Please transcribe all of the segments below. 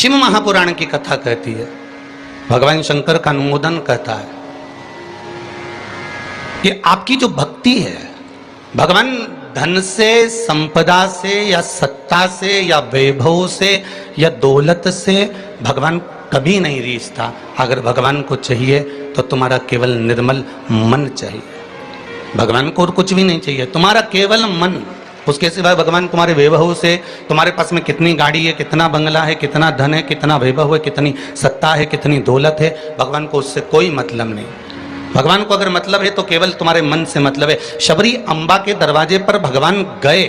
शिव महापुराण की कथा कहती है, भगवान शंकर का अनुमोदन कहता है कि आपकी जो भक्ति है, भगवान धन से, संपदा से या सत्ता से या वैभव से या दौलत से भगवान कभी नहीं रीझता। अगर भगवान को चाहिए तो तुम्हारा केवल निर्मल मन चाहिए, भगवान को और कुछ भी नहीं चाहिए, तुम्हारा केवल मन। उसके सिवाय भगवान तुम्हारे वैभव से, तुम्हारे पास में कितनी गाड़ी है, कितना बंगला है, कितना धन है, कितना वैभव है, कितनी सत्ता है, कितनी दौलत है, भगवान को उससे कोई मतलब नहीं। भगवान को अगर मतलब है तो केवल तुम्हारे मन से मतलब है। शबरी अम्बा के दरवाजे पर भगवान गए,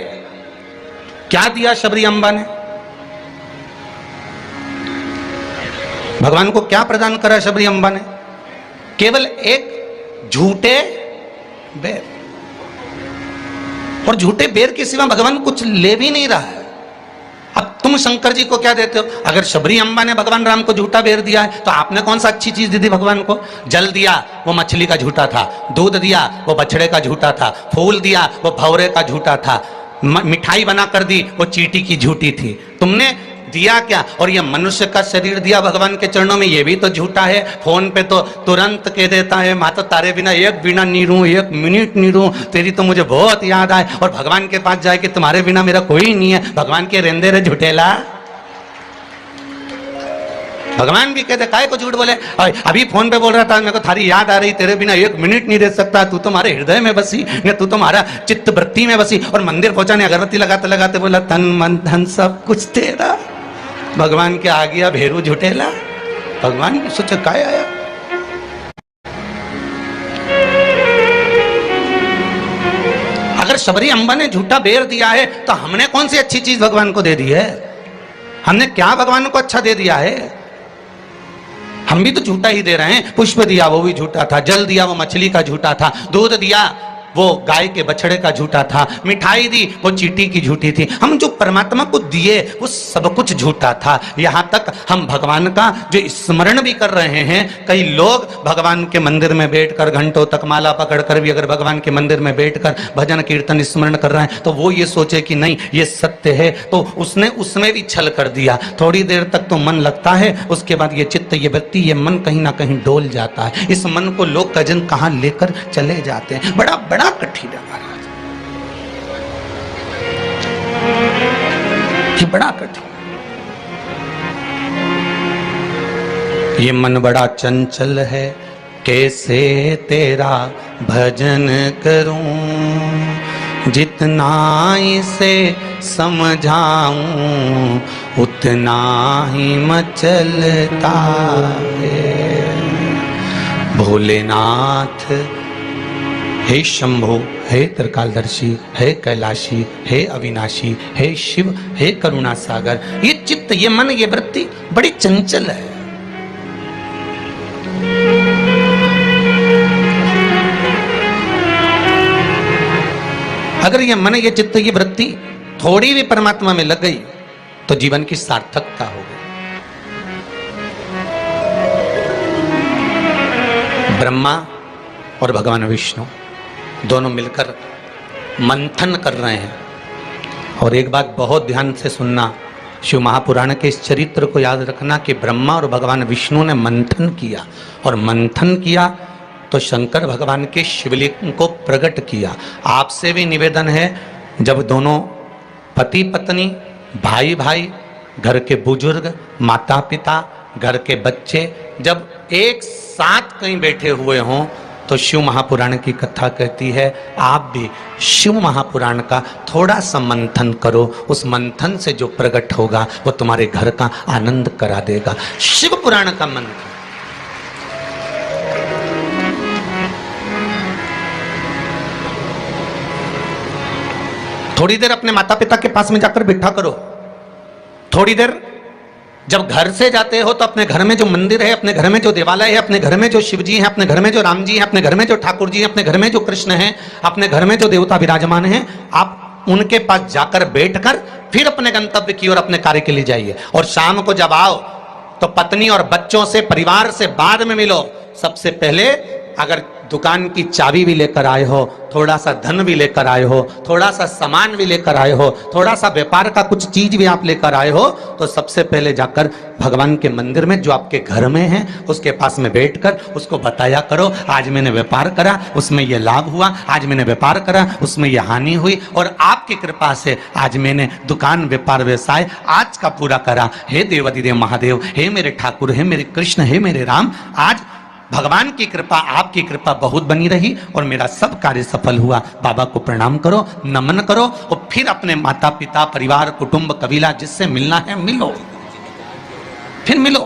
क्या दिया शबरी अम्बा ने? भगवान को क्या प्रदान करा शबरी अम्बा ने? केवल एक झूठे बेर, और झूठे बेर के सिवा भगवान कुछ ले भी नहीं रहा है। अब तुम शंकर जी को क्या देते हो? अगर शबरी अम्बा ने भगवान राम को झूठा बेर दिया है तो आपने कौन सा अच्छी चीज दी थी भगवान को? जल दिया वो मछली का झूठा था, दूध दिया वो बछड़े का झूठा था, फूल दिया वो भौरे का झूठा था, मिठाई बना कर दी वो चींटी की झूठी थी। तुमने दिया क्या? और ये मनुष्य का शरीर दिया भगवान के चरणों में, ये भी तो झूठा है। फोन पे तो तुरंत कह देता है माता तारे बिना एक बिना नहीं रहूं, एक मिनट नहीं रहूं, तेरी तो मुझे बहुत याद आए। और भगवान के पास जाए कि तुम्हारे बिना मेरा कोई नहीं है। भगवान के रेंदे रे झूठेला। भगवान भी कहते काय को झूठ बोले? अभी फोन पे बोल रहा था मेरे को थारी याद आ रही, तेरे बिना एक मिनट नहीं रह सकता, तू तुम्हारे हृदय में बसी, तू तुम्हारा चित्त वृत्ति में बसी। और मंदिर पहुंचाने अगरबत्ती लगाते लगाते बोला तन मन धन सब कुछ तेरा। भगवान के आ गया भेरू झुटेला। भगवान की सोचा काय आया। अगर शबरी अम्बा ने झूठा बेर दिया है तो हमने कौन सी अच्छी चीज भगवान को दे दी है? हमने क्या भगवान को अच्छा दे दिया है? हम भी तो झूठा ही दे रहे हैं। पुष्प दिया वो भी झूठा था, जल दिया वो मछली का झूठा था, दूध दिया वो गाय के बछड़े का झूठा था, मिठाई दी वो चींटी की झूठी थी। हम जो परमात्मा को दिए वो सब कुछ झूठा था। यहां तक हम भगवान का जो स्मरण भी कर रहे हैं, कई लोग भगवान के मंदिर में बैठकर घंटों तक माला पकड़कर भी अगर भगवान के मंदिर में बैठकर भजन कीर्तन स्मरण कर रहे हैं तो वो ये सोचे कि नहीं ये सत्य है, तो उसने उसमें भी छल कर दिया। थोड़ी देर तक तो मन लगता है, उसके बाद ये चित्त, ये वृत्ति, ये मन कहीं ना कहीं डोल जाता है। इस मन को लोग कजन कहां लेकर चले जाते हैं। बड़ा बड़ा कठिन है महाराज, ये बड़ा कठिन। ये मन बड़ा चंचल है, कैसे तेरा भजन करूं, जितना इसे समझाऊं उतना ही मचलता है। भोलेनाथ, हे शंभो, हे त्रिकालदर्शी, हे कैलाशी, हे अविनाशी, हे शिव, हे करुणा सागर। ये चित्त, ये मन, ये वृत्ति बड़ी चंचल है। अगर ये मन, ये चित्त, ये वृत्ति थोड़ी भी परमात्मा में लग गई तो जीवन की सार्थकता हो गई। ब्रह्मा और भगवान विष्णु दोनों मिलकर मंथन कर रहे हैं। और एक बात बहुत ध्यान से सुनना, शिव महापुराण के इस चरित्र को याद रखना कि ब्रह्मा और भगवान विष्णु ने मंथन किया, और मंथन किया तो शंकर भगवान के शिवलिंग को प्रकट किया। आपसे भी निवेदन है, जब दोनों पति पत्नी, भाई भाई, घर के बुजुर्ग, माता पिता, घर के बच्चे जब एक साथ कहीं बैठे हुए हों तो शिव महापुराण की कथा कहती है आप भी शिव महापुराण का थोड़ा सा मंथन करो। उस मंथन से जो प्रकट होगा वो तुम्हारे घर का आनंद करा देगा। शिव पुराण का मंथन। थोड़ी देर अपने माता पिता के पास में जाकर बैठा करो। थोड़ी देर जब घर से जाते हो तो अपने घर में जो मंदिर है, अपने घर में जो देवालय है, अपने घर में जो शिव जी हैं, अपने घर में जो राम जी हैं, अपने घर में जो ठाकुर जी हैं, अपने घर में जो कृष्ण हैं, अपने घर में जो देवता विराजमान हैं, आप उनके पास जाकर बैठकर फिर अपने गंतव्य की ओर अपने कार्य के लिए जाइए। और शाम को जब आओ तो पत्नी और बच्चों से, परिवार से बाद में मिलो। सबसे पहले अगर दुकान की चाबी भी लेकर आए हो, थोड़ा सा धन भी लेकर आए हो, थोड़ा सा सामान भी लेकर आए हो, थोड़ा सा व्यापार का कुछ चीज भी आप लेकर आए हो, तो सबसे पहले जाकर भगवान के मंदिर में जो आपके घर में है उसके पास में बैठकर उसको बताया करो, आज मैंने व्यापार करा उसमें यह लाभ हुआ, आज मैंने व्यापार करा उसमें यह हानि हुई, और आपकी कृपा से आज मैंने दुकान व्यापार व्यवसाय आज का पूरा करा। हे देवाधिदेव महादेव, हे मेरे ठाकुर, हे मेरे कृष्ण, हे मेरे राम, आज भगवान की कृपा, आपकी कृपा बहुत बनी रही और मेरा सब कार्य सफल हुआ। बाबा को प्रणाम करो, नमन करो और फिर अपने माता पिता, परिवार, कुटुंब, कबीला जिससे मिलना है मिलो, फिर मिलो।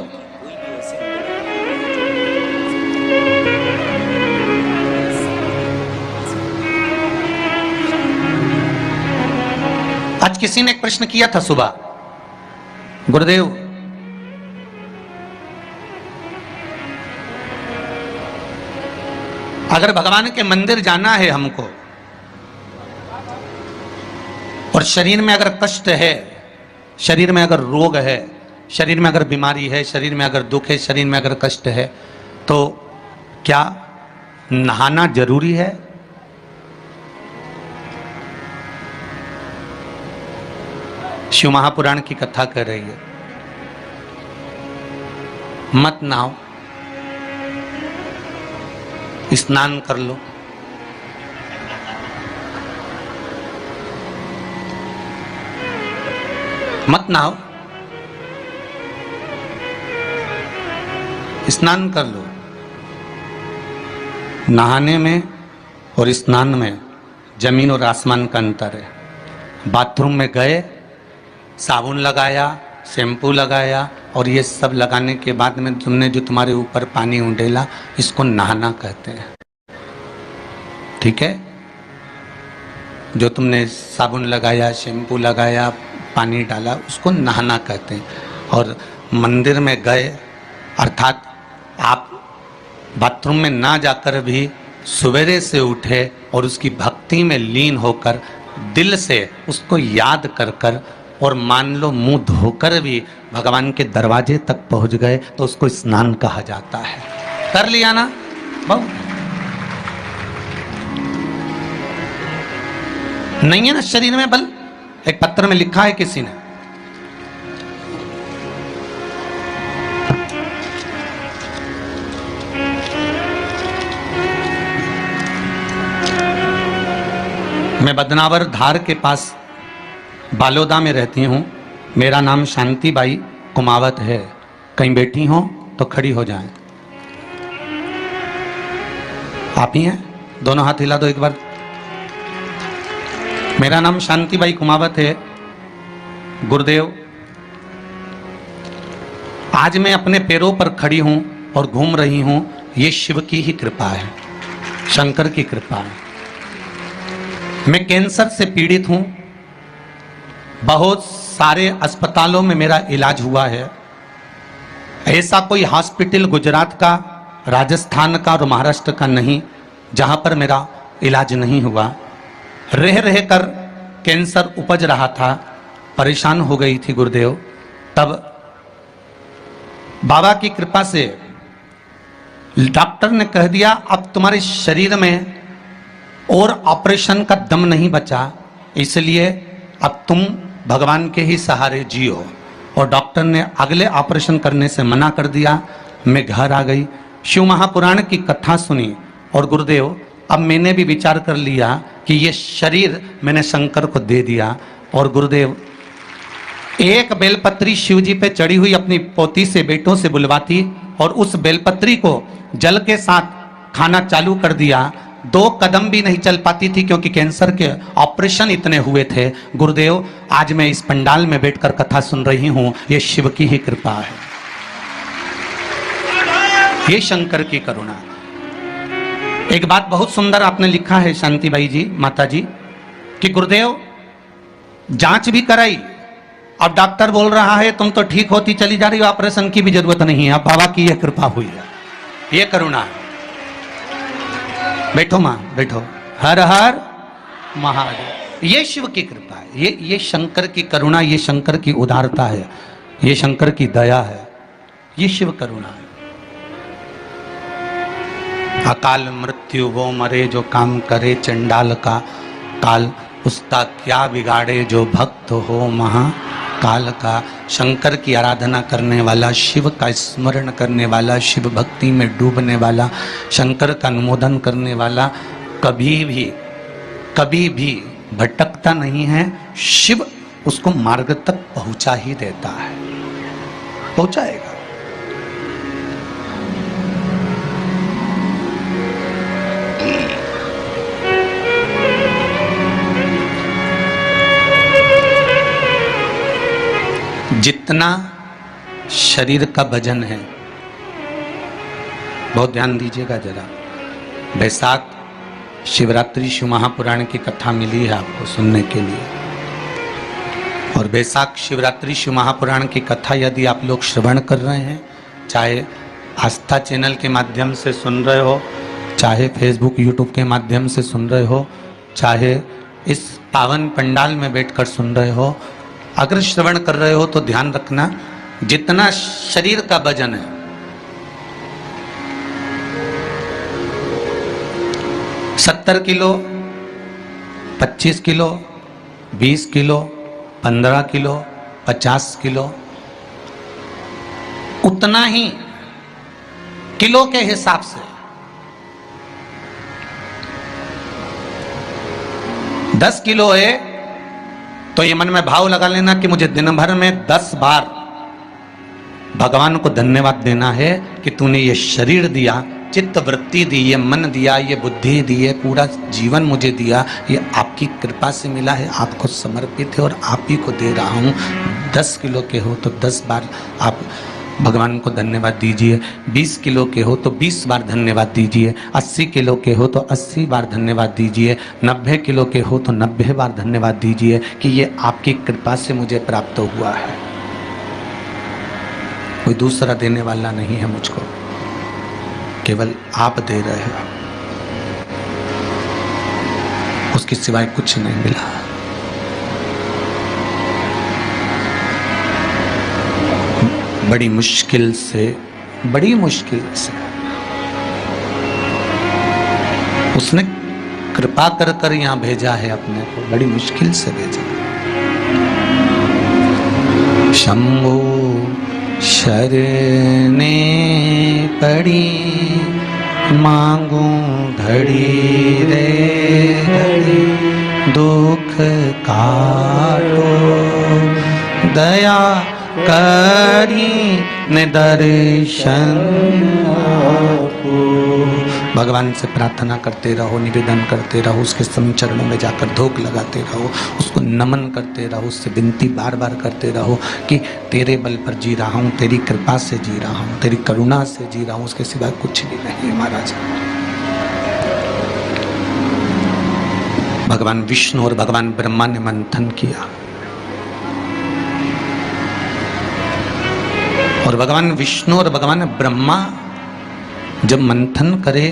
आज किसी ने एक प्रश्न किया था सुबह, गुरुदेव अगर भगवान के मंदिर जाना है हमको और शरीर में अगर कष्ट है, शरीर में अगर रोग है, शरीर में अगर बीमारी है, शरीर में अगर दुख है, शरीर में अगर कष्ट है, तो क्या नहाना जरूरी है? शिव महापुराण की कथा कर रही है, मत नहाओ, स्नान कर लो। मत नहाओ, स्नान कर लो। नहाने में और स्नान में जमीन और आसमान का अंतर है। बाथरूम में गए, साबुन लगाया, शैम्पू लगाया और ये सब लगाने के बाद में तुमने जो तुम्हारे ऊपर पानी उंडेला, इसको नहाना कहते हैं। ठीक है, जो तुमने साबुन लगाया, शैम्पू लगाया, पानी डाला, उसको नहाना कहते हैं। और मंदिर में गए अर्थात आप बाथरूम में ना जाकर भी सवेरे से उठे और उसकी भक्ति में लीन होकर दिल से उसको याद कर कर और मान लो मुंह धोकर भी भगवान के दरवाजे तक पहुंच गए तो उसको स्नान कहा जाता है। कर लिया ना बहु? नहीं है ना शरीर में बल? एक पत्र में लिखा है किसी ने, मैं बदनावर धार के पास बालोदा में रहती हूँ, मेरा नाम शांति बाई कुमावत है, कहीं बैठी हो तो खड़ी हो जाएं। आप ही हैं? दोनों हाथ हिला दो एक बार। मेरा नाम शांति बाई कुमावत है। गुरुदेव, आज मैं अपने पैरों पर खड़ी हूं और घूम रही हूं, ये शिव की ही कृपा है, शंकर की कृपा है। मैं कैंसर से पीड़ित हूं, बहुत सारे अस्पतालों में मेरा इलाज हुआ है। ऐसा कोई हॉस्पिटल गुजरात का, राजस्थान का और महाराष्ट्र का नहीं जहां पर मेरा इलाज नहीं हुआ। रह रह कर कैंसर उपज रहा था, परेशान हो गई थी गुरुदेव। तब बाबा की कृपा से डॉक्टर ने कह दिया अब तुम्हारे शरीर में और ऑपरेशन का दम नहीं बचा, इसलिए अब तुम भगवान के ही सहारे जियो। और डॉक्टर ने अगले ऑपरेशन करने से मना कर दिया। मैं घर आ गई, शिव महापुराण की कथा सुनी और गुरुदेव अब मैंने भी विचार कर लिया कि ये शरीर मैंने शंकर को दे दिया। और गुरुदेव एक बेलपत्री शिव जी पे चढ़ी हुई अपनी पोती से, बेटों से बुलवाती और उस बेलपत्री को जल के साथ खाना चालू कर दिया। 2 कदम भी नहीं चल पाती थी क्योंकि कैंसर के ऑपरेशन इतने हुए थे। गुरुदेव आज मैं इस पंडाल में बैठकर कथा सुन रही हूं, ये शिव की ही कृपा है, ये शंकर की करुणा। एक बात बहुत सुंदर आपने लिखा है शांतिबाई जी, माता जी, कि गुरुदेव जांच भी कराई, अब डॉक्टर बोल रहा है तुम तो ठीक होती चली जा रही हो, ऑपरेशन की भी जरूरत नहीं है। अब बाबा की यह कृपा हुई है, ये करुणा है। बैठो मां, बैठो। हर हर महादेव। ये शिव की कृपा है, ये शंकर की करुणा, ये शंकर की उदारता है, ये शंकर की दया है, ये शिव करुणा है। अकाल मृत्यु वो मरे जो काम करे चंडाल का, काल उसका क्या बिगाड़े जो भक्त हो महाकाल का। शंकर की आराधना करने वाला, शिव का स्मरण करने वाला, शिव भक्ति में डूबने वाला, शंकर का अनुमोदन करने वाला कभी भी भटकता नहीं है। शिव उसको मार्ग तक पहुंचा ही देता है, पहुंचाएगा। जितना शरीर का वजन है, बहुत ध्यान दीजिएगा जरा। बैसाख शिवरात्रि शिव महापुराण की कथा मिली है आपको सुनने के लिए, और बैसाख शिवरात्रि शिव महापुराण की कथा यदि आप लोग श्रवण कर रहे हैं, चाहे आस्था चैनल के माध्यम से सुन रहे हो, चाहे फेसबुक यूट्यूब के माध्यम से सुन रहे हो, चाहे इस पावन पंडाल में बैठकर सुन रहे हो, अगर श्रवण कर रहे हो तो ध्यान रखना, जितना शरीर का वजन है, 70 kilo, 25 kilo, 20 kilo, 15 kilo, 50 kilo, उतना ही किलो के हिसाब से 10 किलो है तो ये मन में भाव लगा लेना कि मुझे दिन भर में 10 बार भगवान को धन्यवाद देना है कि तूने ये शरीर दिया, चित्त वृत्ति दी, ये मन दिया, ये बुद्धि दी, ये पूरा जीवन मुझे दिया, ये आपकी कृपा से मिला है, आपको समर्पित है और आप ही को दे रहा हूँ। 10 किलो के हो तो 10 बार आप भगवान को धन्यवाद दीजिए, 20 किलो के हो तो 20 बार धन्यवाद दीजिए, 80 किलो के हो तो 80 बार धन्यवाद दीजिए, 90 किलो के हो तो 90 बार धन्यवाद दीजिए कि ये आपकी कृपा से मुझे प्राप्त हुआ है, कोई दूसरा देने वाला नहीं है मुझको, केवल आप दे रहे हो, उसके सिवाय कुछ नहीं मिला। बड़ी मुश्किल से उसने कृपा कर कर यहाँ भेजा है अपने को, बड़ी मुश्किल से भेजा। शंभो शरणे पड़ी मांगू घड़ी रे घड़ी, दुख काटो दया करी ने दर्शन आपको। भगवान से प्रार्थना करते रहो, निवेदन करते रहो, उसके सम चरणों में जाकर धूप लगाते रहो, उसको नमन करते रहो, उससे विनती बार बार करते रहो कि तेरे बल पर जी रहा हूँ, तेरी कृपा से जी रहा हूँ, तेरी करुणा से जी रहा हूँ, उसके सिवाय कुछ भी नहीं महाराज। भगवान विष्णु और भगवान ब्रह्मा ने मंथन किया, और भगवान विष्णु और भगवान ब्रह्मा जब मंथन करे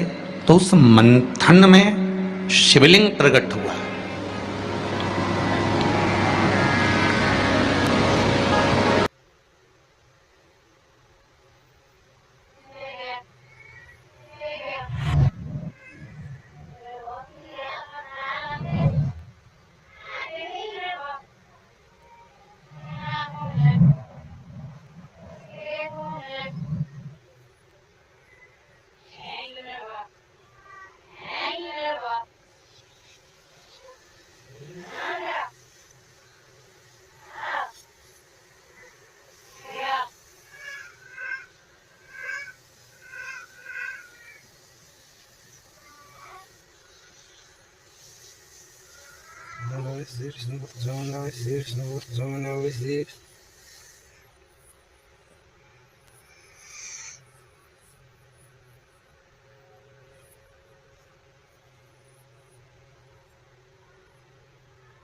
तो उस मंथन में शिवलिंग प्रकट हुआ। Zona,